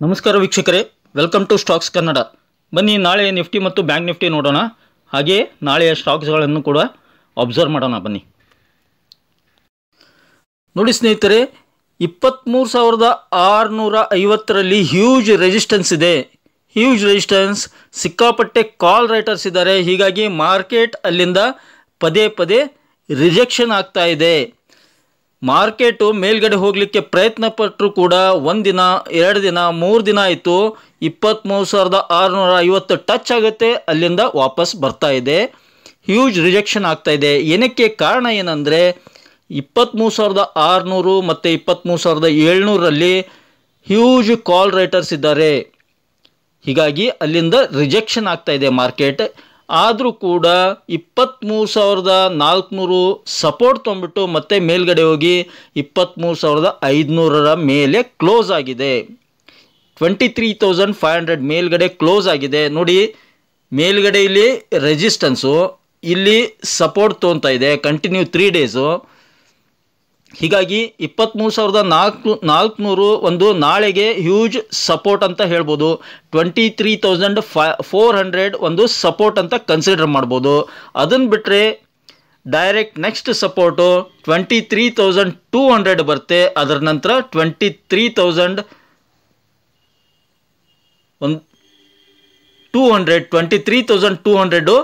ನಮಸ್ಕಾರ ವೀಕ್ಷಕರೇ, welcome to stocks Kannada. ಬನ್ನಿ ನಾಳೆ ನಿಫ್ಟಿ ಮತ್ತು ಬ್ಯಾಂಕ್ ನಿಫ್ಟಿ ನೋಡೋಣ. ಹಾಗೆ ನಾಳೆಯ ಸ್ಟಾಕ್ಸ್ಗಳನ್ನು ಕೂಡ ಅಬ್ಸರ್ವ್ ಮಾಡೋಣ. ಬನ್ನಿ ನೋಡಿ ಸ್ನೇಹಿತರೆ, 23,650ರಲ್ಲಿ ಹ್ಯೂಜ್ ರೆಸಿಸ್ಟೆನ್ಸ್ ಇದೆ. ಹ್ಯೂಜ್ ರೆಸಿಸ್ಟೆನ್ಸ್, ಸಿಕ್ಕಾಪಟ್ಟೆ ಕಾಲ್ ರೈಟರ್ಸ್ ಇದ್ದಾರೆ. ಹೀಗಾಗಿ ಮಾರ್ಕೆಟ್ ಅಲ್ಲಿಂದ ಪದೇ ಪದೇ ರಿಜೆಕ್ಷನ್ ಆಗ್ತಾ ಇದೆ. ಮಾರ್ಕೆಟು ಮೇಲ್ಗಡೆ ಹೋಗಲಿಕ್ಕೆ ಪ್ರಯತ್ನ ಪಟ್ಟರು ಕೂಡ ಒಂದಿನ, 2 ದಿನ, 3 ದಿನ ಆಯಿತು. 23,650 ಟಚ್ ಆಗುತ್ತೆ, ಅಲ್ಲಿಂದ ವಾಪಸ್ ಬರ್ತಾ ಇದೆ. ಹ್ಯೂಜ್ ರಿಜೆಕ್ಷನ್ ಆಗ್ತಾ ಇದೆ. ಏನಕ್ಕೆ ಕಾರಣ ಏನಂದರೆ 23,600 ಮತ್ತು 23,700ರಲ್ಲಿ ಹ್ಯೂಜ್ ಕಾಲ್ ರೈಟರ್ಸ್ ಇದ್ದಾರೆ. ಹೀಗಾಗಿ ಅಲ್ಲಿಂದ ರಿಜೆಕ್ಷನ್ ಆಗ್ತಾ ಇದೆ ಮಾರ್ಕೆಟ್. ಆದರೂ ಕೂಡ 23,400 ಸಪೋರ್ಟ್ ತೊಗೊಂಬಿಟ್ಟು ಮತ್ತೆ ಮೇಲ್ಗಡೆ ಹೋಗಿ 23,500ರ ಮೇಲೆ ಕ್ಲೋಸ್ ಆಗಿದೆ. 23,500 ಮೇಲ್ಗಡೆ ಕ್ಲೋಸ್ ಆಗಿದೆ. ನೋಡಿ, ಮೇಲ್ಗಡೆ ಇಲ್ಲಿ ರೆಸಿಸ್ಟೆನ್ಸು, ಇಲ್ಲಿ ಸಪೋರ್ಟ್ ತೊಗೊತಾ ಇದೆ ಕಂಟಿನ್ಯೂ 3 ಡೇಸು. ಹೀಗಾಗಿ 23,400 ಒಂದು ನಾಳೆಗೆ ಹ್ಯೂಜ್ ಸಪೋರ್ಟ್ ಅಂತ ಹೇಳ್ಬೋದು. 23,400 ಒಂದು ಸಪೋರ್ಟ್ ಅಂತ ಕನ್ಸಿಡರ್ ಮಾಡ್ಬೋದು. ಅದನ್ನು ಬಿಟ್ಟರೆ ಡೈರೆಕ್ಟ್ ನೆಕ್ಸ್ಟ್ ಸಪೋರ್ಟು 23,200 ಬರುತ್ತೆ. ಅದರ ನಂತರ 23,200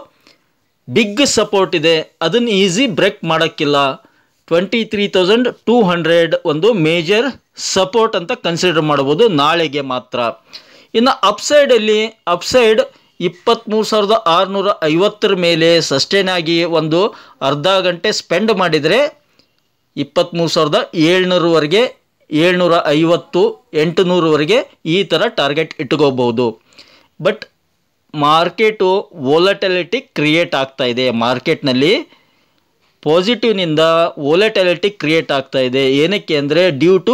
ಬಿಗ್ ಸಪೋರ್ಟ್ ಇದೆ. ಅದನ್ನು ಈಸಿ ಬ್ರೇಕ್ ಮಾಡೋಕ್ಕಿಲ್ಲ. 23,200 ಒಂದು ಮೇಜರ್ ಸಪೋರ್ಟ್ ಅಂತ ಕನ್ಸಿಡರ್ ಮಾಡ್ಬೋದು ನಾಳೆಗೆ ಮಾತ್ರ. ಇನ್ನು ಅಪ್ಸೈಡಲ್ಲಿ ಅಪ್ಸೈಡ್ 23,650 ಮೇಲೆ ಸಸ್ಟೈನ್ ಆಗಿ ಒಂದು ಅರ್ಧ ಗಂಟೆ ಸ್ಪೆಂಡ್ ಮಾಡಿದರೆ 23,700ವರೆಗೆ, 750, 800ವರೆಗೆ ಈ ಥರ ಟಾರ್ಗೆಟ್ ಇಟ್ಕೋಬಹುದು. ಬಟ್ ಮಾರ್ಕೆಟು ವೋಲಟಿಲಿಟಿ ಕ್ರಿಯೇಟ್ ಆಗ್ತಾ ಇದೆ. ಮಾರ್ಕೆಟ್ನಲ್ಲಿ ಪಾಸಿಟಿವ್ನಿಂದ ವೋಲಟಿಲಿಟಿ ಕ್ರಿಯೇಟ್ ಆಗ್ತಾ ಇದೆ. ಏನಕ್ಕೆ ಅಂದರೆ ಡ್ಯೂ ಟು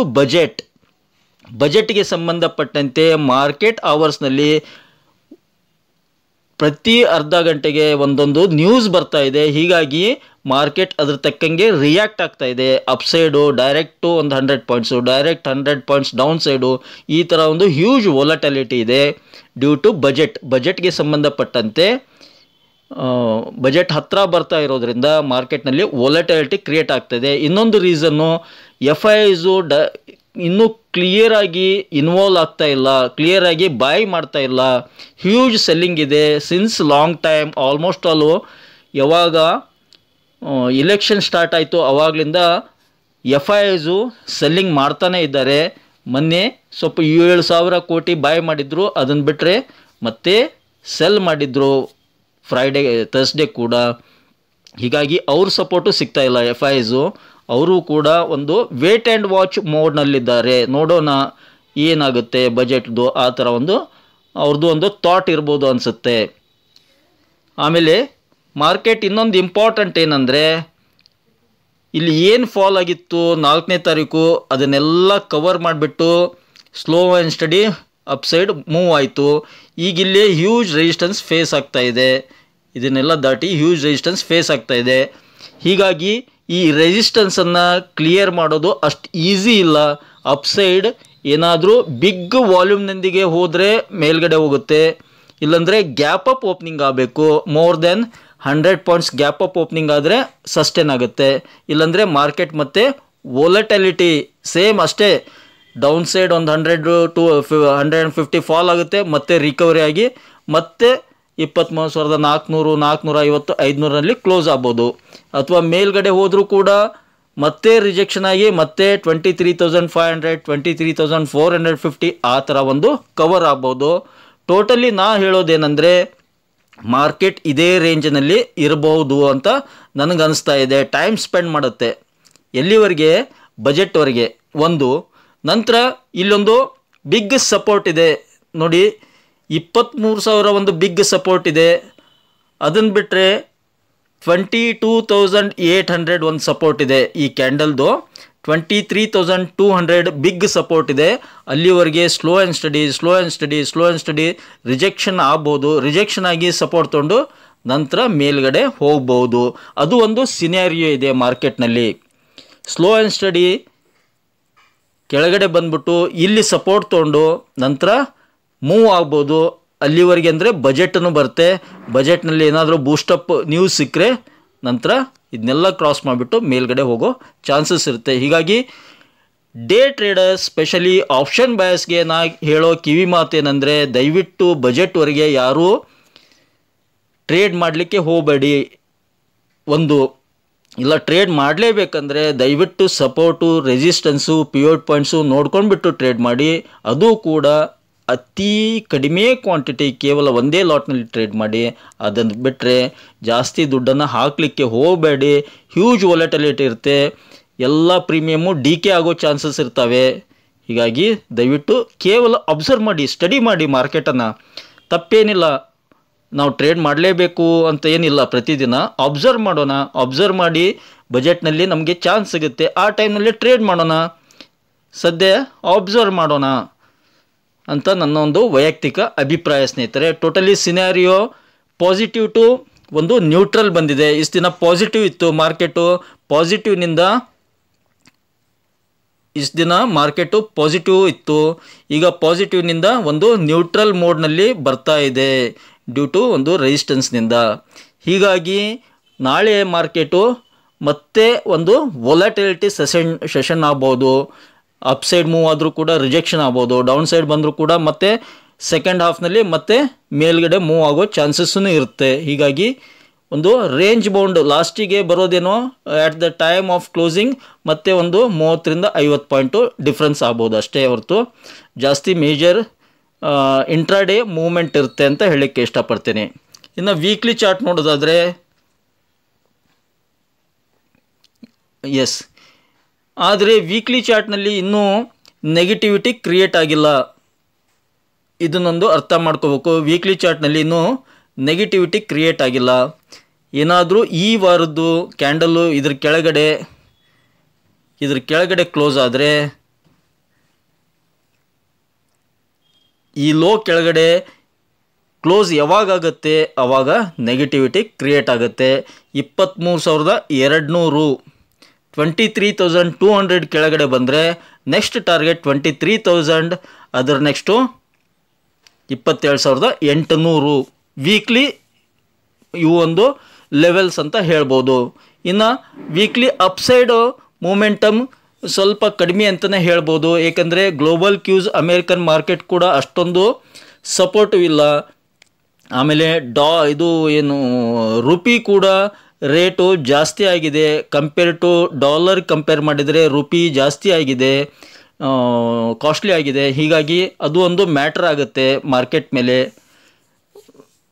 ಬಜೆಟ್ಗೆ ಸಂಬಂಧಪಟ್ಟಂತೆ ಮಾರ್ಕೆಟ್ ಅವರ್ಸ್ನಲ್ಲಿ ಪ್ರತಿ ಅರ್ಧ ಗಂಟೆಗೆ ಒಂದೊಂದು ನ್ಯೂಸ್ ಬರ್ತಾ ಇದೆ. ಹೀಗಾಗಿ ಮಾರ್ಕೆಟ್ ಅದ್ರ ತಕ್ಕಂಗೆ ರಿಯಾಕ್ಟ್ ಆಗ್ತಾ ಇದೆ. ಅಪ್ಸೈಡು ಡೈರೆಕ್ಟು ಒಂದು 100 points, direct 100 points down side, ಈ ಥರ ಒಂದು ಹ್ಯೂಜ್ ವೋಲಟಿಲಿಟಿ ಇದೆ ಡ್ಯೂ ಟು ಬಜೆಟ್ಗೆ ಸಂಬಂಧಪಟ್ಟಂತೆ. ಬಜೆಟ್ ಹತ್ತಿರ ಬರ್ತಾ ಇರೋದ್ರಿಂದ ಮಾರ್ಕೆಟ್ನಲ್ಲಿ ವೋಲಟಿಲಿಟಿ ಕ್ರಿಯೇಟ್ ಆಗ್ತಾಯಿದೆ. ಇನ್ನೊಂದು ರೀಸನ್ನು, FIIಸು ಇನ್ನೂ ಕ್ಲಿಯರಾಗಿ ಇನ್ವಾಲ್ವ್ ಆಗ್ತಾ ಇಲ್ಲ, ಕ್ಲಿಯರಾಗಿ ಬಾಯ್ ಮಾಡ್ತಾ ಇಲ್ಲ. ಹ್ಯೂಜ್ ಸೆಲ್ಲಿಂಗ್ ಇದೆ ಸಿನ್ಸ್ ಲಾಂಗ್ ಟೈಮ್. ಆಲ್ಮೋಸ್ಟ್ ಆಲು ಯಾವಾಗ ಇಲೆಕ್ಷನ್ ಸ್ಟಾರ್ಟ್ ಆಯಿತು ಆವಾಗಲಿಂದ FIIಸು ಸೆಲ್ಲಿಂಗ್ ಮಾಡ್ತಾನೇ ಇದ್ದಾರೆ. ಮೊನ್ನೆ ಸ್ವಲ್ಪ 7,000 ಕೋಟಿ ಬಾಯ್ ಮಾಡಿದ್ರು. ಅದನ್ನು ಬಿಟ್ಟರೆ ಮತ್ತೆ ಸೆಲ್ ಮಾಡಿದ್ರು ಥರ್ಸ್ಡೇ ಕೂಡ. ಹೀಗಾಗಿ ಅವ್ರ ಸಪೋರ್ಟು ಸಿಗ್ತಾ ಇಲ್ಲ FIIಸು. ಅವರು ಕೂಡ ಒಂದು ವೇಟ್ ಆ್ಯಂಡ್ ವಾಚ್ ಮೋಡ್ನಲ್ಲಿದ್ದಾರೆ. ನೋಡೋಣ ಏನಾಗುತ್ತೆ ಬಜೆಟ್ದು, ಆ ಥರ ಒಂದು ಅವ್ರದ್ದು ಒಂದು ಥಾಟ್ ಇರ್ಬೋದು ಅನಿಸುತ್ತೆ. ಆಮೇಲೆ ಮಾರ್ಕೆಟ್ ಇನ್ನೊಂದು ಇಂಪಾರ್ಟೆಂಟ್ ಏನಂದರೆ, ಇಲ್ಲಿ ಏನು ಫಾಲ್ ಆಗಿತ್ತು 4ನೇ ತಾರೀಕು ಅದನ್ನೆಲ್ಲ ಕವರ್ ಮಾಡಿಬಿಟ್ಟು slow and study upside move ಆಯಿತು. ಈಗಿಲ್ಲಿ ಹ್ಯೂಜ್ ರೆಸಿಸ್ಟೆನ್ಸ್ ಫೇಸ್ ಆಗ್ತಾ ಇದೆ. ಇದನ್ನೆಲ್ಲ ದಾಟಿ ಹ್ಯೂಜ್ ರೆಸಿಸ್ಟೆನ್ಸ್ ಫೇಸ್ ಆಗ್ತಾ ಇದೆ. ಹೀಗಾಗಿ ಈ ರೆಸಿಸ್ಟೆನ್ಸನ್ನು ಕ್ಲಿಯರ್ ಮಾಡೋದು ಅಷ್ಟು ಈಸಿ ಇಲ್ಲ. ಅಪ್ಸೈಡ್ ಏನಾದರೂ ಬಿಗ್ ವಾಲ್ಯೂಮ್ನೊಂದಿಗೆ ಹೋದರೆ ಮೇಲ್ಗಡೆ ಹೋಗುತ್ತೆ, ಇಲ್ಲಾಂದರೆ ಗ್ಯಾಪ್ ಅಪ್ ಓಪನಿಂಗ್ ಆಗಬೇಕು. More than 100 points gap up opening ಆದರೆ ಸಸ್ಟೇನ್ ಆಗುತ್ತೆ. ಇಲ್ಲಾಂದರೆ ಮಾರ್ಕೆಟ್ ಮತ್ತು ವೋಲಟಿಲಿಟಿ ಸೇಮ್ ಅಷ್ಟೇ, ಡೌನ್ ಸೈಡ್ ಒಂದು 100 to 150 ಫಾಲ್ ಆಗುತ್ತೆ, ಮತ್ತೆ ರಿಕವರಿ ಆಗಿ ಮತ್ತೆ 23,400, 450, 500ರಲ್ಲಿ ಕ್ಲೋಸ್ ಆಗ್ಬೋದು. ಅಥವಾ ಮೇಲ್ಗಡೆ ಹೋದರೂ ಕೂಡ ಮತ್ತೆ ರಿಜೆಕ್ಷನ್ ಆಗಿ ಮತ್ತೆ 23,500, 23,450 ಆ ಥರ ಒಂದು ಕವರ್ ಆಗ್ಬೋದು. ಟೋಟಲಿ ನಾ ಹೇಳೋದೇನೆಂದರೆ ಮಾರ್ಕೆಟ್ ಇದೇ ರೇಂಜ್ನಲ್ಲಿ ಇರಬಹುದು ಅಂತ ನನಗನ್ನಿಸ್ತಾ ಇದೆ. ಟೈಮ್ ಸ್ಪೆಂಡ್ ಮಾಡುತ್ತೆ ಎಲ್ಲಿವರೆಗೆ, ಬಜೆಟ್ವರೆಗೆ ಒಂದು. ನಂತರ ಇಲ್ಲೊಂದು ಬಿಗ್ ಸಪೋರ್ಟ್ ಇದೆ ನೋಡಿ, 23,000 ಒಂದು ಬಿಗ್ ಸಪೋರ್ಟ್ ಇದೆ. ಅದನ್ನು ಬಿಟ್ಟರೆ 22,800 ಒಂದು ಸಪೋರ್ಟ್ ಇದೆ. ಈ ಕ್ಯಾಂಡಲ್ದು 23,200 ಬಿಗ್ ಸಪೋರ್ಟ್ ಇದೆ. ಅಲ್ಲಿವರೆಗೆ ಸ್ಲೋ ಆ್ಯಂಡ್ ಸ್ಟಡಿ ರಿಜೆಕ್ಷನ್ ಆಗ್ಬೋದು. ರಿಜೆಕ್ಷನ್ ಆಗಿ ಸಪೋರ್ಟ್ ತೊಗೊಂಡು ನಂತರ ಮೇಲ್ಗಡೆ ಹೋಗ್ಬೋದು. ಅದು ಒಂದು ಸಿನಾರಿಯೋ ಇದೆ ಮಾರ್ಕೆಟ್ನಲ್ಲಿ. ಸ್ಲೋ ಆ್ಯಂಡ್ ಸ್ಟಡಿ ಕೆಳಗಡೆ ಬಂದ್ಬಿಟ್ಟು ಇಲ್ಲಿ ಸಪೋರ್ಟ್ ತೊಗೊಂಡು ನಂತರ ಮೂವ್ ಆಗ್ಬೋದು. ಅಲ್ಲಿವರೆಗೆ ಅಂದರೆ ಬಜೆಟನ್ನು ಬರುತ್ತೆ, ಬಜೆಟ್ನಲ್ಲಿ ಏನಾದರೂ ಬೂಸ್ಟಪ್ ನ್ಯೂಸ್ ಸಿಕ್ಕರೆ ನಂತರ ಇದನ್ನೆಲ್ಲ ಕ್ರಾಸ್ ಮಾಡಿಬಿಟ್ಟು ಮೇಲ್ಗಡೆ ಹೋಗೋ ಚಾನ್ಸಸ್ ಇರುತ್ತೆ. ಹೀಗಾಗಿ ಡೇ ಟ್ರೇಡರ್ಸ್ ಸ್ಪೆಷಲಿ ಆಪ್ಷನ್ ಬಯಸ್ಗೆ ನಾ ಹೇಳೋ ಕಿವಿ ಮಾತೇನೆಂದರೆ ದಯವಿಟ್ಟು ಬಜೆಟ್ವರೆಗೆ ಯಾರೂ ಟ್ರೇಡ್ ಮಾಡಲಿಕ್ಕೆ ಹೋಗಬೇಡಿ. ಇಲ್ಲ ಟ್ರೇಡ್ ಮಾಡಲೇಬೇಕಂದ್ರೆ ದಯವಿಟ್ಟು ಸಪೋರ್ಟು, ರೆಸಿಸ್ಟೆನ್ಸು, ಪಿವೋಟ್ ಪಾಯಿಂಟ್ಸು ನೋಡ್ಕೊಂಡ್ಬಿಟ್ಟು ಟ್ರೇಡ್ ಮಾಡಿ. ಅದು ಕೂಡ ಅತಿ ಕಡಿಮೆ ಕ್ವಾಂಟಿಟಿ, ಕೇವಲ ಒಂದೇ ಲಾಟ್ನಲ್ಲಿ ಟ್ರೇಡ್ ಮಾಡಿ. ಅದನ್ನು ಬಿಟ್ಟರೆ ಜಾಸ್ತಿ ದುಡ್ಡನ್ನು ಹಾಕಲಿಕ್ಕೆ ಹೋಗಬೇಡಿ. ಹ್ಯೂಜ್ ವಾಲಟಿಲಿಟಿ ಇರುತ್ತೆ, ಎಲ್ಲ ಪ್ರೀಮಿಯಮ್ಮು ಡಿಕೆ ಆಗೋ ಚಾನ್ಸಸ್ ಇರ್ತವೆ. ಹೀಗಾಗಿ ದಯವಿಟ್ಟು ಕೇವಲ ಅಬ್ಸರ್ವ್ ಮಾಡಿ, ಸ್ಟಡಿ ಮಾಡಿ ಮಾರ್ಕೆಟನ್ನು. ತಪ್ಪೇನಿಲ್ಲ, ನಾವು ಟ್ರೇಡ್ ಮಾಡಲೇಬೇಕು ಅಂತ ಏನಿಲ್ಲ, ಪ್ರತಿದಿನ ಅಬ್ಸರ್ವ್ ಮಾಡೋಣ. ಅಬ್ಸರ್ವ್ ಮಾಡಿ ಬಜೆಟ್ನಲ್ಲಿ ನಮಗೆ ಚಾನ್ಸ್ ಸಿಗುತ್ತೆ, ಆ ಟೈಮ್ನಲ್ಲಿ ಟ್ರೇಡ್ ಮಾಡೋಣ. ಸದ್ಯ ಅಬ್ಸರ್ವ್ ಮಾಡೋಣ ಅಂತ ನನ್ನ ಒಂದು ವೈಯಕ್ತಿಕ ಅಭಿಪ್ರಾಯ ಸ್ನೇಹಿತರೆ. ಟೋಟಲಿ ಸಿನಾರಿಯೋ ಪಾಸಿಟಿವ್ ಟು ಒಂದು ನ್ಯೂಟ್ರಲ್ ಬಂದಿದೆ. ಇಷ್ಟು ದಿನ ಪಾಸಿಟಿವ್ ಇತ್ತು ಮಾರ್ಕೆಟು, ಇಷ್ಟು ದಿನ ಮಾರ್ಕೆಟು ಪಾಸಿಟಿವ್ ಇತ್ತು. ಈಗ ಪಾಸಿಟಿವ್ನಿಂದ ಒಂದು ನ್ಯೂಟ್ರಲ್ ಮೋಡ್ನಲ್ಲಿ ಬರ್ತಾ ಇದೆ ಡ್ಯೂ ಟು ಒಂದು ರೆಸಿಸ್ಟೆನ್ಸ್ನಿಂದ. ಹೀಗಾಗಿ ನಾಳೆ ಮಾರ್ಕೆಟು ಮತ್ತೆ ಒಂದು ವೊಲಟಿಲಿಟಿ ಸೆಷನ್ ಆಗ್ಬೋದು. ಅಪ್ಸೈಡ್ ಮೂವ್ ಆದರೂ ಕೂಡ ರಿಜೆಕ್ಷನ್ ಆಗ್ಬೋದು, ಡೌನ್ ಸೈಡ್ ಬಂದರೂ ಕೂಡ ಮತ್ತೆ ಸೆಕೆಂಡ್ ಹಾಫ್ನಲ್ಲಿ ಮತ್ತೆ ಮೇಲ್ಗಡೆ ಮೂವ್ ಆಗೋ ಚಾನ್ಸಸ್ಸೂ ಇರುತ್ತೆ. ಹೀಗಾಗಿ ಒಂದು ರೇಂಜ್ ಬೌಂಡ್ ಲಾಸ್ಟಿಗೆ ಬರೋದೇನೋ at the time of closing ಮತ್ತೆ ಒಂದು 30ರಿಂದ 50 ಪಾಯಿಂಟು ಡಿಫ್ರೆನ್ಸ್ ಆಗ್ಬೋದು ಅಷ್ಟೇ ಹೊರತು ಜಾಸ್ತಿ ಮೇಜರ್ ಇಂಟ್ರಾಡೇ ಮೂವ್ಮೆಂಟ್ ಇರುತ್ತೆ ಅಂತ ಹೇಳಲಿಕ್ಕೆ ಇಷ್ಟಪಡ್ತೀನಿ. ಇನ್ನು ವೀಕ್ಲಿ ಚಾರ್ಟ್ ನೋಡೋದಾದರೆ ಆದರೆ ವೀಕ್ಲಿ ಚಾರ್ಟ್ನಲ್ಲಿ ಇನ್ನೂ ನೆಗೆಟಿವಿಟಿ ಕ್ರಿಯೇಟ್ ಆಗಿಲ್ಲ. ಇದನ್ನೊಂದು ಅರ್ಥ ಮಾಡ್ಕೋಬೇಕು. ವೀಕ್ಲಿ ಚಾರ್ಟ್ನಲ್ಲಿ ಇನ್ನೂ ನೆಗೆಟಿವಿಟಿ ಕ್ರಿಯೇಟ್ ಆಗಿಲ್ಲ. ಏನಾದರೂ ಈ ವಾರದ್ದು ಕ್ಯಾಂಡಲ್ಲು ಇದ್ರ ಕೆಳಗಡೆ ಕ್ಲೋಸ್ ಆದರೆ, ಈ ಲೋ ಕೆಳಗಡೆ ಕ್ಲೋಸ್ ಯಾವಾಗುತ್ತೆ ಆವಾಗ ನೆಗೆಟಿವಿಟಿ ಕ್ರಿಯೇಟ್ ಆಗುತ್ತೆ. 23,200 23,200 ಕೆಳಗಡೆ ಬಂದರೆ ನೆಕ್ಸ್ಟ್ ಟಾರ್ಗೆಟ್ 23,000, ಅದರ ನೆಕ್ಸ್ಟು 27,800 ವೀಕ್ಲಿ. ಇವು ಒಂದು ಲೆವೆಲ್ಸ್ ಅಂತ ಹೇಳ್ಬೋದು. ಇನ್ನು ವೀಕ್ಲಿ ಅಪ್ಸೈಡ್ ಮೂಮೆಂಟಮ್ ಸ್ವಲ್ಪ ಕಡಿಮೆ ಅಂತಲೇ ಹೇಳ್ಬೋದು. ಏಕೆಂದರೆ ಗ್ಲೋಬಲ್ ಕ್ಯೂಸ್ ಅಮೇರಿಕನ್ ಮಾರ್ಕೆಟ್ ಕೂಡ ಅಷ್ಟೊಂದು ಸಪೋರ್ಟಿವ್ ಇಲ್ಲ. ಆಮೇಲೆ ರುಪಿ ಕೂಡ ರೇಟು ಜಾಸ್ತಿ ಆಗಿದೆ. ಕಂಪೇರ್ ಟು ಡಾಲರ್ ಕಂಪೇರ್ ಮಾಡಿದರೆ ರುಪಿ ಜಾಸ್ತಿ ಆಗಿದೆ, ಕಾಸ್ಟ್ಲಿ ಆಗಿದೆ. ಹೀಗಾಗಿ ಅದು ಒಂದು ಮ್ಯಾಟರ್ ಆಗುತ್ತೆ ಮಾರ್ಕೆಟ್ ಮೇಲೆ.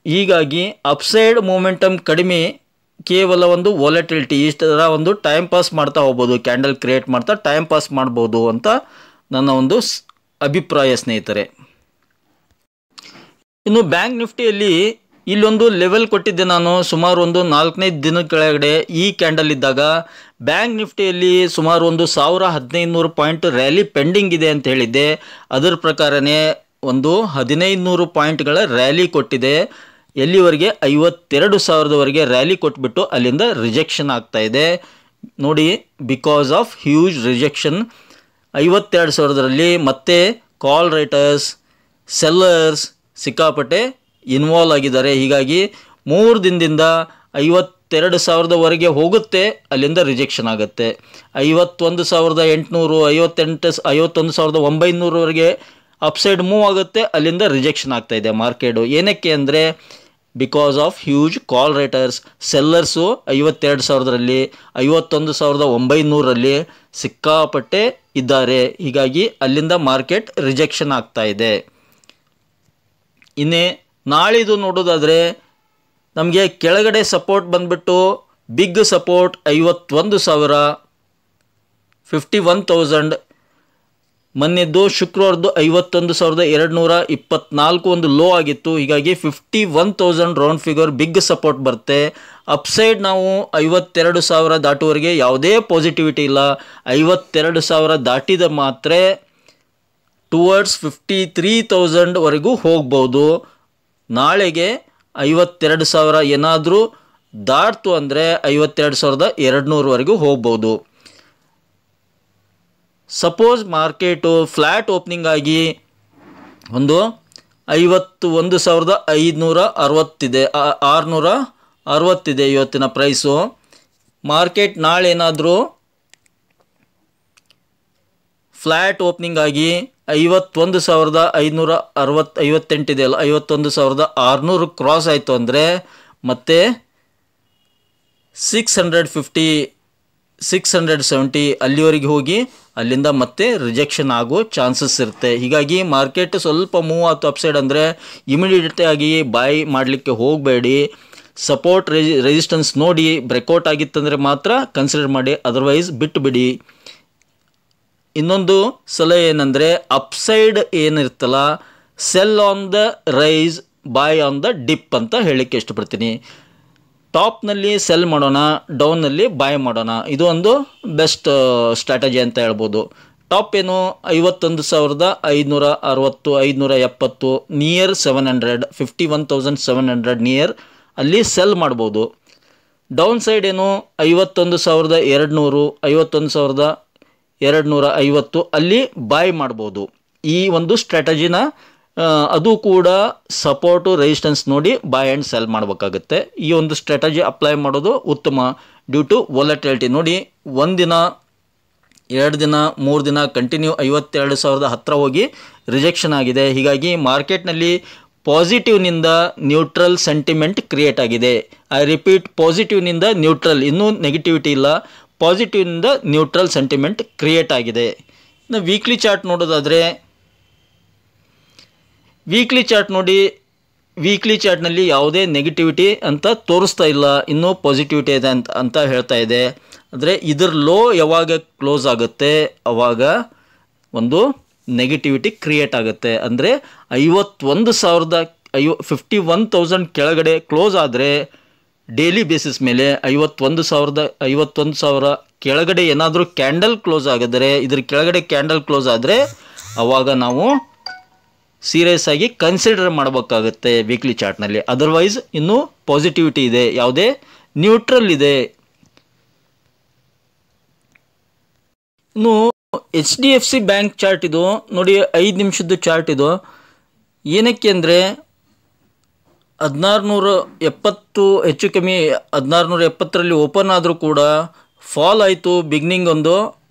ಹೀಗಾಗಿ ಅಪ್ಸೈಡ್ ಮೂಮೆಂಟಮ್ ಕಡಿಮೆ, ಕೇವಲ ಒಂದು ವಾಲಟಿಲಿಟಿ. ಈ ಥರ ಒಂದು ಟೈಮ್ ಪಾಸ್ ಮಾಡ್ತಾ ಹೋಗ್ಬೋದು, ಕ್ಯಾಂಡಲ್ ಕ್ರಿಯೇಟ್ ಮಾಡ್ತಾ ಟೈಮ್ ಪಾಸ್ ಮಾಡ್ಬೋದು ಅಂತ ನನ್ನ ಒಂದು ಅಭಿಪ್ರಾಯ ಸ್ನೇಹಿತರೆ. ಇನ್ನು ಬ್ಯಾಂಕ್ ನಿಫ್ಟಿಯಲ್ಲಿ ಇಲ್ಲೊಂದು ಲೆವೆಲ್ ಕೊಟ್ಟಿದ್ದೆ ನಾನು ಸುಮಾರು ಒಂದು 4-5 ದಿನ ಕೆಳಗಡೆ. ಈ ಕ್ಯಾಂಡಲ್ ಇದ್ದಾಗ ಬ್ಯಾಂಕ್ ನಿಫ್ಟಿಯಲ್ಲಿ ಸುಮಾರು ಒಂದು 1,000-1,500 ಪಾಯಿಂಟ್ ರ್ಯಾಲಿ ಪೆಂಡಿಂಗ್ ಇದೆ ಅಂತ ಹೇಳಿದ್ದೆ. ಅದರ ಪ್ರಕಾರನೇ ಒಂದು 1,500 ಪಾಯಿಂಟ್ಗಳ ರ್ಯಾಲಿ ಕೊಟ್ಟಿದೆ. ಎಲ್ಲಿವರೆಗೆ 52,000ವರೆಗೆ ರ್ಯಾಲಿ ಕೊಟ್ಬಿಟ್ಟು ಅಲ್ಲಿಂದ ರಿಜೆಕ್ಷನ್ ಆಗ್ತಾ ಇದೆ ನೋಡಿ. ಬಿಕಾಸ್ ಆಫ್ ಹ್ಯೂಜ್ ರಿಜೆಕ್ಷನ್ 52,000ರಲ್ಲಿ ಮತ್ತೆ ಕಾಲ್ ರೈಟರ್ಸ್, ಸೆಲ್ಲರ್ಸ್ ಸಿಕ್ಕಾಪಟ್ಟೆ ಇನ್ವಾಲ್ವ್ ಆಗಿದ್ದಾರೆ. ಹೀಗಾಗಿ 3 ದಿನದಿಂದ 52,000ವರೆಗೆ ಹೋಗುತ್ತೆ, ಅಲ್ಲಿಂದ ರಿಜೆಕ್ಷನ್ ಆಗುತ್ತೆ. 51,800, 51,900ವರೆಗೆ ಅಪ್ಸೈಡ್ ಮೂವ್ ಆಗುತ್ತೆ, ಅಲ್ಲಿಂದ ರಿಜೆಕ್ಷನ್ ಆಗ್ತಾ ಇದೆ ಮಾರ್ಕೆಟು. ಏನಕ್ಕೆ ಅಂದರೆ because of huge call writers. Sellers 52,000ರಲ್ಲಿ 51,900ರಲ್ಲಿ ಸಿಕ್ಕಾಪಟ್ಟೆ ಇದ್ದಾರೆ. ಹೀಗಾಗಿ ಅಲ್ಲಿಂದ ಮಾರ್ಕೆಟ್ ರಿಜೆಕ್ಷನ್ ಆಗ್ತಾ ಇದೆ. ಇನ್ನೇ ನಾಳಿದು ನೋಡೋದಾದರೆ ನಮಗೆ ಕೆಳಗಡೆ ಸಪೋರ್ಟ್ ಬಂದುಬಿಟ್ಟು ಬಿಗ್ ಸಪೋರ್ಟ್ 51,000, 51,000. ಮೊನ್ನೆದ್ದು ಶುಕ್ರವಾರದ್ದು 51,224 ಒಂದು ಲೋ ಆಗಿತ್ತು. ಹೀಗಾಗಿ 51,000 ರೌಂಡ್ ಫಿಗರ್ ಬಿಗ್ ಸಪೋರ್ಟ್ ಬರುತ್ತೆ. ಅಪ್ಸೈಡ್ ನಾವು 52,000 ದಾಟುವರೆಗೆ ಯಾವುದೇ ಪಾಸಿಟಿವಿಟಿ ಇಲ್ಲ. 52,000 ದಾಟಿದ ಮಾತ್ರ ಟುವರ್ಡ್ಸ್ 53,000ವರೆಗೂ ಹೋಗ್ಬೋದು. ನಾಳೆಗೆ 52,000 ಏನಾದರೂ ದಾಟ್ತು ಅಂದರೆ 52,200ವರೆಗೂ ಹೋಗ್ಬೋದು. ಸಪೋಸ್ ಮಾರ್ಕೆಟು ಫ್ಲ್ಯಾಟ್ ಓಪನಿಂಗ್ ಆಗಿ ಒಂದು 51,560 660 ಇವತ್ತಿನ ಪ್ರೈಸು. ಮಾರ್ಕೆಟ್ ನಾಳೆ ಏನಾದರೂ ಫ್ಲ್ಯಾಟ್ ಓಪನಿಂಗ್ ಆಗಿ 51,558 ಇದೆ ಅಲ್ಲ, 51,600 ಕ್ರಾಸ್ ಆಯಿತು ಅಂದರೆ ಮತ್ತೆ 650 670 ಅಲ್ಲಿವರೆಗೆ ಹೋಗಿ ಅಲ್ಲಿಂದ ಮತ್ತೆ ರಿಜೆಕ್ಷನ್ ಆಗೋ ಚಾನ್ಸಸ್ ಇರುತ್ತೆ. ಹೀಗಾಗಿ ಮಾರ್ಕೆಟ್ ಸ್ವಲ್ಪ ಮೂವ್ ಆಯ್ತು ಅಪ್ಸೈಡ್ ಅಂದರೆ ಇಮಿಡಿಯೇಟ್ ಆಗಿ ಬಾಯ್ ಮಾಡಲಿಕ್ಕೆ ಹೋಗಬೇಡಿ. ಸಪೋರ್ಟ್ ರೆಸಿಸ್ಟೆನ್ಸ್ ನೋಡಿ ಬ್ರೇಕ್ಔಟ್ ಆಗಿತ್ತಂದರೆ ಮಾತ್ರ ಕನ್ಸಿಡರ್ ಮಾಡಿ, ಅದರ್ವೈಸ್ ಬಿಟ್ಟು ಬಿಡಿ. ಇನ್ನೊಂದು ಸಲಹೆ ಏನಂದರೆ ಅಪ್ಸೈಡ್ ಏನಿರ್ತಲ್ಲ, sell on the rise buy on the dip ಅಂತ ಹೇಳಲಿಕ್ಕೆ ಇಷ್ಟಪಡ್ತೀನಿ. ಟಾಪ್ನಲ್ಲಿ ಸೆಲ್ ಮಾಡೋಣ, ಡೌನ್ನಲ್ಲಿ ಬಾಯ್ ಮಾಡೋಣ, ಇದು ಒಂದು ಬೆಸ್ಟ್ ಸ್ಟ್ರಾಟಜಿ ಅಂತ ಹೇಳ್ಬೋದು. ಟಾಪ್ ಏನು 51,560 570 ನಿಯರ್ 700 51,700 ನಿಯರ್ ಅಲ್ಲಿ ಸೆಲ್ ಮಾಡ್ಬೋದು. ಡೌನ್ ಸೈಡ್ ಏನು 51,200 51,250 ಅಲ್ಲಿ ಬಾಯ್ ಮಾಡ್ಬೋದು. ಈ ಒಂದು ಸ್ಟ್ರಾಟಜಿನ ಅದು ಕೂಡ ಸಪೋರ್ಟು ರೆಸಿಸ್ಟೆನ್ಸ್ ನೋಡಿ ಬಾಯ್ ಆ್ಯಂಡ್ ಸೆಲ್ ಮಾಡಬೇಕಾಗುತ್ತೆ. ಈ ಒಂದು ಸ್ಟ್ರಾಟಜಿ ಅಪ್ಲೈ ಮಾಡೋದು ಉತ್ತಮ. ಡ್ಯೂ ಟು ವೊಲಟಿಲಿಟಿ ನೋಡಿ, 1 ದಿನ 2 ದಿನ 3 ದಿನ ಕಂಟಿನ್ಯೂ 52,000 ಹತ್ತಿರ ಹೋಗಿ ರಿಜೆಕ್ಷನ್ ಆಗಿದೆ. ಹೀಗಾಗಿ ಮಾರ್ಕೆಟ್ನಲ್ಲಿ ಪಾಸಿಟಿವ್ನಿಂದ ನ್ಯೂಟ್ರಲ್ ಸೆಂಟಿಮೆಂಟ್ ಕ್ರಿಯೇಟ್ ಆಗಿದೆ. ಐ ರಿಪೀಟ್, ಪಾಸಿಟಿವ್ನಿಂದ ನ್ಯೂಟ್ರಲ್, ಇನ್ನೂ ನೆಗೆಟಿವಿಟಿ ಇಲ್ಲ, ಪಾಸಿಟಿವ್ನಿಂದ ನ್ಯೂಟ್ರಲ್ ಸೆಂಟಿಮೆಂಟ್ ಕ್ರಿಯೇಟ್ ಆಗಿದೆ. ಇನ್ನು ವೀಕ್ಲಿ ಚಾರ್ಟ್ ನೋಡೋದಾದರೆ, ವೀಕ್ಲಿ ಚಾರ್ಟ್ ನೋಡಿ, ವೀಕ್ಲಿ ಚಾರ್ಟ್ನಲ್ಲಿ ಯಾವುದೇ ನೆಗೆಟಿವಿಟಿ ಅಂತ ತೋರಿಸ್ತಾ ಇಲ್ಲ, ಇನ್ನೂ ಪಾಸಿಟಿವಿಟಿ ಇದೆ ಅಂತ ಹೇಳ್ತಾ ಇದೆ. ಆದರೆ ಇದರ ಲೋ ಯಾವಾಗ ಕ್ಲೋಸ್ ಆಗುತ್ತೆ ಆವಾಗ ಒಂದು ನೆಗೆಟಿವಿಟಿ ಕ್ರಿಯೇಟ್ ಆಗುತ್ತೆ. ಅಂದರೆ 51,000 ಕೆಳಗಡೆ ಕ್ಲೋಸ್ ಆದರೆ ಡೈಲಿ ಬೇಸಿಸ್ ಮೇಲೆ 51,000 ಕೆಳಗಡೆ ಏನಾದರೂ ಕ್ಯಾಂಡಲ್ ಕ್ಲೋಸ್ ಆಗಿದ್ರೆ, ಇದ್ರ ಕೆಳಗಡೆ ಕ್ಯಾಂಡಲ್ ಕ್ಲೋಸ್ ಆದರೆ ಆವಾಗ ನಾವು ಸೀರಿಯಸ್ ಆಗಿ ಕನ್ಸಿಡರ್ ಮಾಡಬೇಕಾಗುತ್ತೆ ವೀಕ್ಲಿ ಚಾರ್ಟ್ನಲ್ಲಿ. ಅದರ್ವೈಸ್ ಇನ್ನೂ ಪಾಸಿಟಿವಿಟಿ ಇದೆ, ಯಾವುದೇ ನ್ಯೂಟ್ರಲ್ ಇದೆ. ಇನ್ನು HDFC ಬ್ಯಾಂಕ್ ಚಾರ್ಟ್ ಇದು ನೋಡಿ, 5 ನಿಮಿಷದ್ದು ಚಾರ್ಟ್ ಇದು. ಏನಕ್ಕೆ ಅಂದರೆ 1670 ಹೆಚ್ಚು ಕಮ್ಮಿ 1670ರಲ್ಲಿ ಓಪನ್ ಆದರೂ ಕೂಡ ಫಾಲ್ ಆಯಿತು ಬಿಗಿನಿಂಗ್ ಒಂದು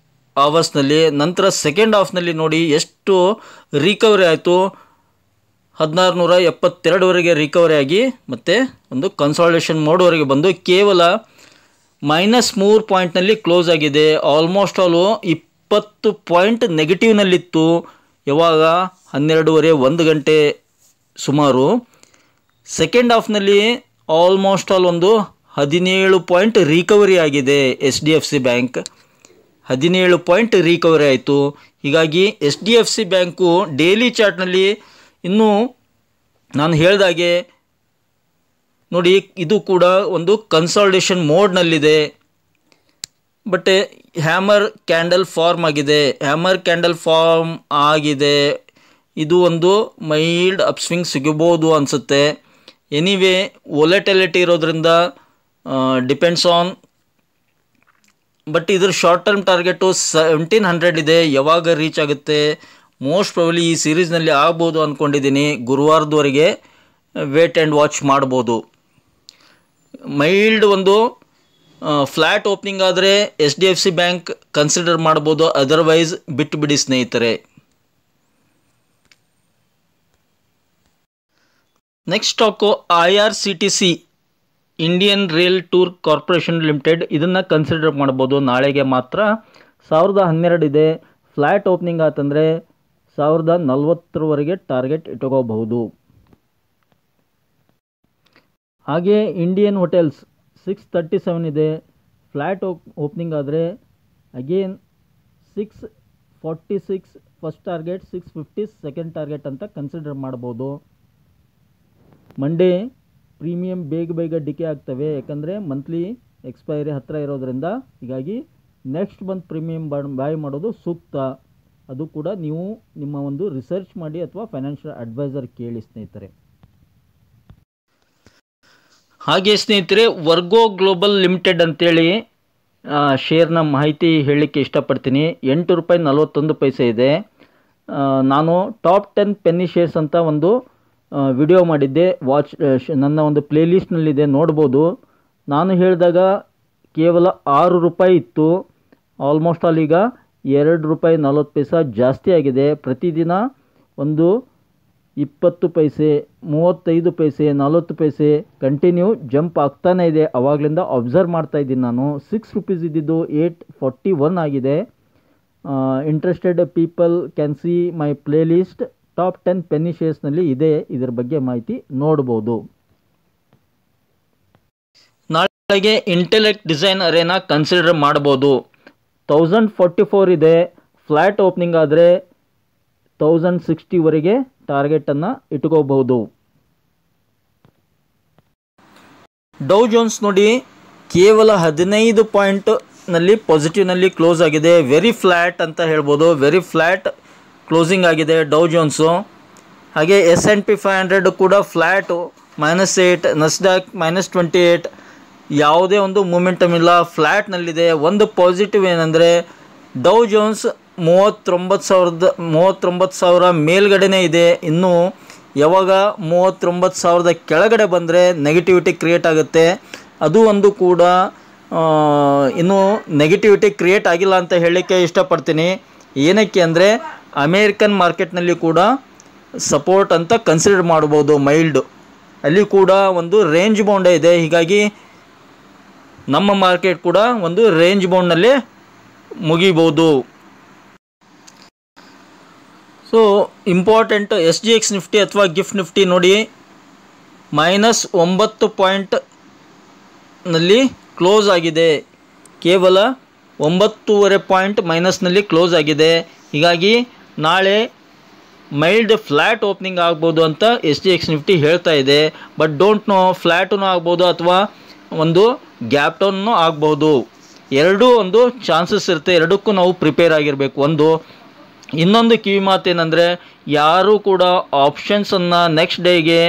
ಅವರ್ಸ್ನಲ್ಲಿ. ನಂತರ ಸೆಕೆಂಡ್ ಹಾಫ್ನಲ್ಲಿ ನೋಡಿ ಎಷ್ಟು ರಿಕವರಿ ಆಯಿತು, 1672ವರೆಗೆ ರಿಕವರಿ ಆಗಿ ಮತ್ತೆ ಒಂದು ಕನ್ಸಾಲಿಡೇಷನ್ ಮೋಡ್ವರೆಗೆ ಬಂದು ಕೇವಲ -3 ಪಾಯಿಂಟ್ನಲ್ಲಿ ಕ್ಲೋಸ್ ಆಗಿದೆ. ಆಲ್ಮೋಸ್ಟ್ ಆಲು 20 ಪಾಯಿಂಟ್ ನೆಗೆಟಿವ್ನಲ್ಲಿತ್ತು. ಯಾವಾಗ 12:30 1 ಗಂಟೆ ಸುಮಾರು. ಸೆಕೆಂಡ್ ಹಾಫ್ನಲ್ಲಿ ಆಲ್ಮೋಸ್ಟ್ ಆಲ್ ಒಂದು 17 ಪಾಯಿಂಟ್ ರಿಕವರಿ ಆಗಿದೆ. HDFC ಬ್ಯಾಂಕ್ 17 ಪಾಯಿಂಟ್ ರಿಕವರಿ ಆಯಿತು. ಹೀಗಾಗಿ HDFC ಬ್ಯಾಂಕು ಡೈಲಿ ಚಾರ್ಟ್ನಲ್ಲಿ ಇನ್ನೂ ನಾನು ಹೇಳಿದಾಗೆ ನೋಡಿ, ಇದು ಕೂಡ ಒಂದು ಕನ್ಸಾಲಿಡೇಷನ್ ಮೋಡ್ನಲ್ಲಿದೆ. ಬಟ್ ಹ್ಯಾಮರ್ ಕ್ಯಾಂಡಲ್ ಫಾರ್ಮ್ ಆಗಿದೆ, ಇದು ಒಂದು ಮೈಲ್ಡ್ ಅಪ್ಸ್ವಿಂಗ್ ಸಿಗಬಹುದು ಅನಿಸುತ್ತೆ. ಎನಿವೇ ವೊಲಟಿಲಿಟಿ ಇರೋದ್ರಿಂದ ಡಿಪೆಂಡ್ಸ್ ಆನ್, ಬಟ್ ಇದ್ರ ಶಾರ್ಟ್ ಟರ್ಮ್ ಟಾರ್ಗೆಟು 1700 ಇದೆ. ಯಾವಾಗ ರೀಚ್ ಆಗುತ್ತೆ ಮೋಸ್ಟ್ ಪ್ರಾಬಬ್ಲಿ ಈ ಸೀರೀಸ್ನಲ್ಲಿ ಆಗ್ಬೋದು ಅಂದ್ಕೊಂಡಿದ್ದೀನಿ. ಗುರುವಾರದವರೆಗೆ ವೇಟ್ ಆ್ಯಂಡ್ ವಾಚ್ ಮಾಡ್ಬೋದು. ಮೈಲ್ಡ್ ಒಂದು ಫ್ಲ್ಯಾಟ್ ಓಪನಿಂಗ್ ಆದರೆ HDFC ಬ್ಯಾಂಕ್ ಕನ್ಸಿಡರ್ ಮಾಡ್ಬೋದು, ಅದರ್ವೈಸ್ ಬಿಟ್ಟು ಬಿಡಿ ಸ್ನೇಹಿತರೆ. Next stock IRCTC Indian rail tour corporation limited. ಇದನ್ನು ಕನ್ಸಿಡರ್ ಮಾಡ್ಬೋದು. ನಾಳೆಗೆ ಮಾತ್ರ 1012 ಇದೆ. ಫ್ಲ್ಯಾಟ್ ಓಪನಿಂಗ್ ಆತಂದರೆ 1040ವರೆಗೆ ಟಾರ್ಗೆಟ್ ಇಟ್ಕೋಬಹುದು. ಹಾಗೆ ಇಂಡಿಯನ್ ಹೋಟೆಲ್ಸ್ 637 ಇದೆ. ಫ್ಲ್ಯಾಟ್ ಓಪನಿಂಗ್ ಆದರೆ again 646 first target, 650 second target ಅಂತ ಕನ್ಸಿಡರ್ ಮಾಡ್ಬೋದು. ಮಂಡೇ ಪ್ರೀಮಿಯಂ ಬೇಗ ಡಿಕೆ ಆಗ್ತವೆ, ಯಾಕಂದರೆ ಮಂತ್ಲಿ ಎಕ್ಸ್ಪೈರಿ ಹತ್ತಿರ ಇರೋದ್ರಿಂದ. ಹೀಗಾಗಿ ನೆಕ್ಸ್ಟ್ ಮಂತ್ ಪ್ರೀಮಿಯಂ ಬಾಯ್ ಮಾಡೋದು ಸೂಕ್ತ. ಅದು ಕೂಡ ನೀವು ನಿಮ್ಮ ಒಂದು ರಿಸರ್ಚ್ ಮಾಡಿ ಅಥವಾ ಫೈನಾನ್ಷಿಯಲ್ ಅಡ್ವೈಸರ್ ಕೇಳಿ ಸ್ನೇಹಿತರೆ. ಹಾಗೆ ಸ್ನೇಹಿತರೆ, ವರ್ಗೋ ಗ್ಲೋಬಲ್ ಲಿಮಿಟೆಡ್ ಅಂತೇಳಿ ಶೇರ್ನ ಮಾಹಿತಿ ಹೇಳಲಿಕ್ಕೆ ಇಷ್ಟಪಡ್ತೀನಿ. ₹8.41 ಇದೆ. ನಾನು ಟಾಪ್ 10 ಪೆನ್ನಿ ಶೇರ್ಸ್ ಅಂತ ಒಂದು ವಿಡಿಯೋ ಮಾಡಿದ್ದೆ. ನನ್ನ ಒಂದು ಪ್ಲೇಲಿಸ್ಟ್ನಲ್ಲಿದೆ, ನೋಡ್ಬೋದು. ನಾನು ಹೇಳಿದಾಗ ಕೇವಲ ₹6 ಇತ್ತು. ಆಲ್ಮೋಸ್ಟ್ ಆಲ್ ಈಗ ₹2.40 ಜಾಸ್ತಿ ಆಗಿದೆ. ಪ್ರತಿದಿನ ಒಂದು 20 ಪೈಸೆ, 35 ಪೈಸೆ, 40 ಪೈಸೆ ಕಂಟಿನ್ಯೂ ಜಂಪ್ ಆಗ್ತಾನೇ ಇದೆ. ಆವಾಗಲಿಂದ ಅಬ್ಸರ್ವ್ ಮಾಡ್ತಾ ಇದ್ದೀನಿ ನಾನು. ₹6 ಇದ್ದಿದ್ದು $8.41 ಆಗಿದೆ. Interested people can see my playlist. Top 10 penny ಶೇರ್ಸ್ನಲ್ಲಿ ಇದೆ, ಇದರ ಬಗ್ಗೆ ಮಾಹಿತಿ ನೋಡ್ಬೋದು. ನಾಳೆಗೆ ಇಂಟೆಲೆಕ್ಟ್ ಡಿಸೈನ್ ಅರೇನಾ ಕನ್ಸಿಡರ್ ಮಾಡ್ಬೋದು. 1044 ಇದೆ. ಫ್ಲ್ಯಾಟ್ ಓಪನಿಂಗ್ ಆದರೆ 1060ವರೆಗೆ ಟಾರ್ಗೆಟನ್ನು ಇಟ್ಕೋಬಹುದು. ಡೌ ಜೋನ್ಸ್ ನೋಡಿ, ಕೇವಲ 15 ಪಾಯಿಂಟ್ನಲ್ಲಿ ಪಾಸಿಟಿವ್ನಲ್ಲಿ ಕ್ಲೋಸ್ ಆಗಿದೆ. ವೆರಿ ಫ್ಲ್ಯಾಟ್ ಅಂತ ಹೇಳ್ಬೋದು. ವೆರಿ ಫ್ಲ್ಯಾಟ್ ಕ್ಲೋಸಿಂಗ್ ಆಗಿದೆ ಡೌ ಜೋನ್ಸು. ಹಾಗೆ S&P 500 ಕೂಡ ಫ್ಲ್ಯಾಟು, -8, ನಸ್ಡಾಕ್ -28. ಯಾವುದೇ ಒಂದು ಮೂಮೆಂಟಮ್ ಇಲ್ಲ, ಫ್ಲ್ಯಾಟ್ನಲ್ಲಿದೆ. ಒಂದು ಪಾಸಿಟಿವ್ ಏನಂದರೆ ಡೌ ಜೋನ್ಸ್ 39,000 ಮೇಲ್ಗಡೆನೇ ಇದೆ. ಇನ್ನು ಯಾವಾಗ 39,000 ಕೆಳಗಡೆ ಬಂದರೆ ನೆಗೆಟಿವಿಟಿ ಕ್ರಿಯೇಟ್ ಆಗುತ್ತೆ. ಅದು ಒಂದು ಕೂಡ ಇನ್ನೂ ನೆಗೆಟಿವಿಟಿ ಕ್ರಿಯೇಟ್ ಆಗಿಲ್ಲ ಅಂತ ಹೇಳಲಿಕ್ಕೆ ಇಷ್ಟಪಡ್ತೀನಿ. ಏನಕ್ಕೆ ಅಂದರೆ ಅಮೇರಿಕನ್ ಮಾರ್ಕೆಟ್ನಲ್ಲಿ ಕೂಡ ಸಪೋರ್ಟ್ ಅಂತ ಕನ್ಸಿಡರ್ ಮಾಡ್ಬೋದು. ಮೈಲ್ಡ್ ಅಲ್ಲಿ ಕೂಡ ಒಂದು ರೇಂಜ್ ಬೌಂಡೇ ಇದೆ. ಹೀಗಾಗಿ ನಮ್ಮ ಮಾರ್ಕೆಟ್ ಕೂಡ ಒಂದು ರೇಂಜ್ ಬೌಂಡ್ನಲ್ಲಿ ಮುಗಿಬೋದು. ಸೊ ಇಂಪಾರ್ಟೆಂಟ್ SGX ನಿಫ್ಟಿ ಅಥವಾ ಗಿಫ್ಟ್ ನಿಫ್ಟಿ ನೋಡಿ, -9 ಪಾಯಿಂಟ್ನಲ್ಲಿ ಕ್ಲೋಸ್ ಆಗಿದೆ. ಕೇವಲ 9.5 ಪಾಯಿಂಟ್ ಮೈನಸ್ನಲ್ಲಿ ಕ್ಲೋಸ್ ಆಗಿದೆ. ಹೀಗಾಗಿ ನಾಳೆ ಮೈಲ್ಡ್ ಫ್ಲ್ಯಾಟ್ ಓಪನಿಂಗ್ ಆಗ್ಬೋದು ಅಂತ SGX ನಿಫ್ಟಿ ಹೇಳ್ತಾ ಇದೆ. ಬಟ್ ಡೋಂಟ್ ನೋ, ಫ್ಲ್ಯಾಟೂ ಆಗ್ಬೋದು ಅಥವಾ ಒಂದು ಗ್ಯಾಪ್ ಡೌನ್ನೂ ಆಗ್ಬೋದು. ಎರಡೂ ಒಂದು ಚಾನ್ಸಸ್ ಇರುತ್ತೆ. ಎರಡಕ್ಕೂ ನಾವು ಪ್ರಿಪೇರ್ ಆಗಿರಬೇಕು. ಇನ್ನೊಂದು ಕಿವಿ ಮಾತೇನೆಂದರೆ, ಯಾರೂ ಕೂಡ ಆಪ್ಷನ್ಸನ್ನು ನೆಕ್ಸ್ಟ್ ಡೇಗೆ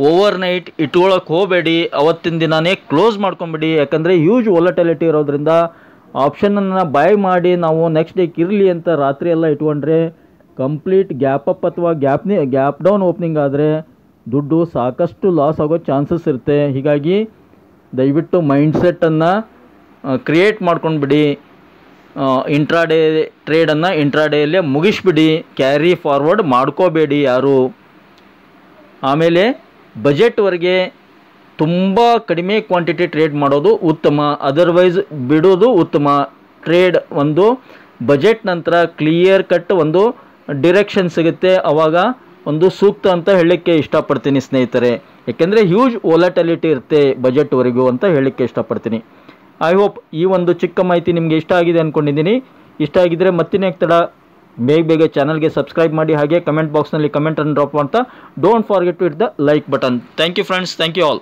ಓವರ್ ನೈಟ್ ಇಟ್ಕೊಳ್ಳೋಕೆ ಹೋಗಬೇಡಿ. ಅವತ್ತಿನ ದಿನವೇ ಕ್ಲೋಸ್ ಮಾಡ್ಕೊಂಬಿಡಿ. ಯಾಕಂದರೆ ಹ್ಯೂಜ್ ವೊಲಟಿಲಿಟಿ ಇರೋದ್ರಿಂದ ಆಪ್ಷನನ್ನು ಬೈ ಮಾಡಿ ನಾವು ನೆಕ್ಸ್ಟ್ ಡೇಗೆ ಇರಲಿ ಅಂತ ರಾತ್ರಿ ಎಲ್ಲ ಇಟ್ಕೊಂಡ್ರೆ ಕಂಪ್ಲೀಟ್ ಗ್ಯಾಪ್ ಅಪ್ ಅಥವಾ ಗ್ಯಾಪ್ ಡೌನ್ ಓಪನಿಂಗ್ ಆದರೆ ದುಡ್ಡು ಸಾಕಷ್ಟು ಲಾಸ್ ಆಗೋ ಚಾನ್ಸಸ್ ಇರುತ್ತೆ. ಹೀಗಾಗಿ ದಯವಿಟ್ಟು ಮೈಂಡ್ಸೆಟ್ಟನ್ನು ಕ್ರಿಯೇಟ್ ಮಾಡ್ಕೊಂಡ್ಬಿಡಿ. ಇಂಟ್ರಾಡೇ ಟ್ರೇಡನ್ನು ಇಂಟ್ರಾಡೇಯಲ್ಲೇ ಮುಗಿಸ್ಬಿಡಿ. ಕ್ಯಾರಿ ಫಾರ್ವರ್ಡ್ ಮಾಡ್ಕೋಬೇಡಿ ಯಾರು. ಆಮೇಲೆ ಬಜೆಟ್ವರೆಗೆ ತುಂಬ ಕಡಿಮೆ ಕ್ವಾಂಟಿಟಿ ಟ್ರೇಡ್ ಮಾಡೋದು ಉತ್ತಮ, ಅದರ್ವೈಸ್ ಬಿಡೋದು ಉತ್ತಮ. ಟ್ರೇಡ್ ಒಂದು ಬಜೆಟ್ ನಂತರ ಕ್ಲಿಯರ್ ಕಟ್ ಒಂದು ಡಿರೆಕ್ಷನ್ ಸಿಗುತ್ತೆ, ಆವಾಗ ಒಂದು ಸೂಕ್ತ ಅಂತ ಹೇಳಲಿಕ್ಕೆ ಇಷ್ಟಪಡ್ತೀನಿ ಸ್ನೇಹಿತರೆ. ಯಾಕೆಂದರೆ ಹ್ಯೂಜ್ ವೊಲಟಿಲಿಟಿ ಇರುತ್ತೆ ಬಜೆಟ್ವರೆಗೂ ಅಂತ ಹೇಳಲಿಕ್ಕೆ ಇಷ್ಟಪಡ್ತೀನಿ. ಐ ಹೋಪ್ ಈ ಒಂದು ಚಿಕ್ಕ ಮಾಹಿತಿ ನಿಮಗೆ ಇಷ್ಟ ಆಗಿದೆ ಅಂದ್ಕೊಂಡಿದ್ದೀನಿ. ಇಷ್ಟ ಆಗಿದ್ದರೆ ಮತ್ತಿನ್ನೇ ತಡ ಬೇಗ ಚಾನಲ್ಗೆ ಸಬ್ಸ್ಕ್ರೈಬ್ ಮಾಡಿ. ಹಾಗೆ ಕಮೆಂಟ್ ಬಾಕ್ಸ್ನಲ್ಲಿ ಕಮೆಂಟನ್ನು ಡ್ರಾಪ್ ಮಾಡ್ತಾ don't forget to hit the like button. Thank you friends, thank you all.